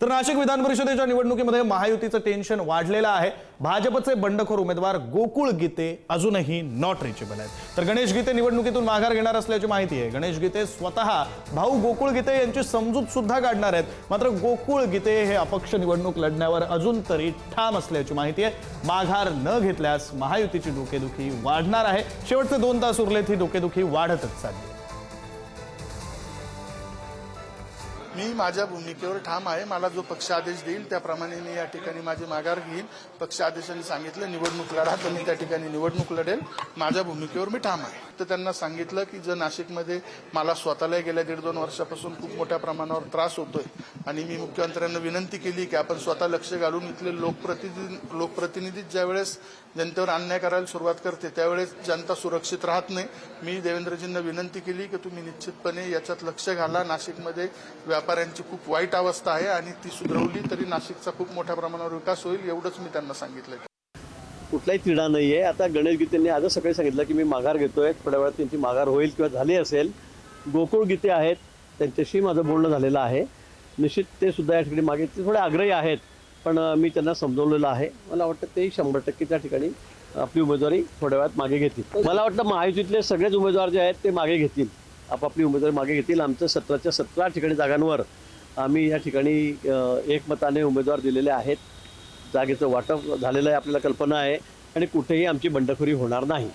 तर नाशिक विधान परिषदेच्या निवडणुकीमध्ये महायुतीचं टेन्शन वाढलेलं आहे। भाजपचे बंडखोर उमेदवार गोकुळ गीते अजूनही नॉट रिचेबल आहेत। तर गणेश गीते निवडणुकीतून माघार घेणार असल्याची माहिती आहे। गणेश गीते स्वतः भाऊ गोकुळ गीते यांची समजूत सुद्धा काढणार आहेत। मात्र गोकुळ गीते हे अपक्ष निवडणूक लढण्यावर अजून तरी ठाम असल्याची माहिती आहे। माघार न घेतल्यास महायुतीची डोकेदुखी वाढणार आहे। शेवटचे 2 तास उरलेत, ही डोकेदुखी वाढतच चालली आहे। मी माझ्या भूमिकेवर ठाम आहे। मला जो पक्ष आदेश देईल त्याप्रमाणे मी या ठिकाणी माझी माघार घेईन। पक्ष आदेशाने सांगितलं निवडणूक लढा, तर मी त्या ठिकाणी निवडणूक लढेल। माझ्या भूमिकेवर मी ठाम आहे। तर त्यांना सांगितलं की जर नाशिकमध्ये मला स्वतःला गेल्या 1.5-2 वर्षापासून खूप मोठ्या प्रमाणावर त्रास होतोय आणि मी मुख्यमंत्र्यांना विनंती केली की आपण स्वतः लक्ष घालून इथले लोकप्रतिनिधी ज्यावेळेस जनतेवर अन्याय करायला सुरुवात करते त्यावेळेस जनता सुरक्षित राहत नाही। मी देवेंद्रजींना विनंती केली की तुम्ही निश्चितपणे याच्यात लक्ष घाला। नाशिकमध्ये व्यापाऱ्यांची खूप वाईट अवस्था आहे आणि ती सुधारवली तरी नाशिकचा खूप मोठ्या प्रमाणावर विकास होईल, एवढंच मी त्यांना सांगितलं। कुठलाही तिढा नाहीये। आता गणेश गीतेंनी आजच सकाळी सांगितलं की मी माघार घेतोय, थोड्या वेळात त्यांची माघार होईल किंवा झाली असेल। गोकुळ गीते आहेत, त्यांच्याशी माझं बोलणं झालेलं आहे। निश्चित ते सुद्धा या ठिकाणी मागे ते थोडे आग्रही आहेत, पण मी त्यांना समजवलेलं आहे। मला वाटतं ते 100% त्या ठिकाणी आपली उमेदवारी थोड्या वेळात मागे घेतील। मला वाटतं महायुतीतले सगळेच उमेदवार जे आहेत ते मागे घेतील, आपापली उमेदवारी मागे घेतील। आमचं 17च्या 17 ठिकाणी जागांवर आम्ही या ठिकाणी एकमताने उमेदवार दिलेले आहेत। जागेचं वाटप झालेलं आहे, आपल्याला कल्पना आहे आणि कुठेही आमची बंडखोरी होणार नाही।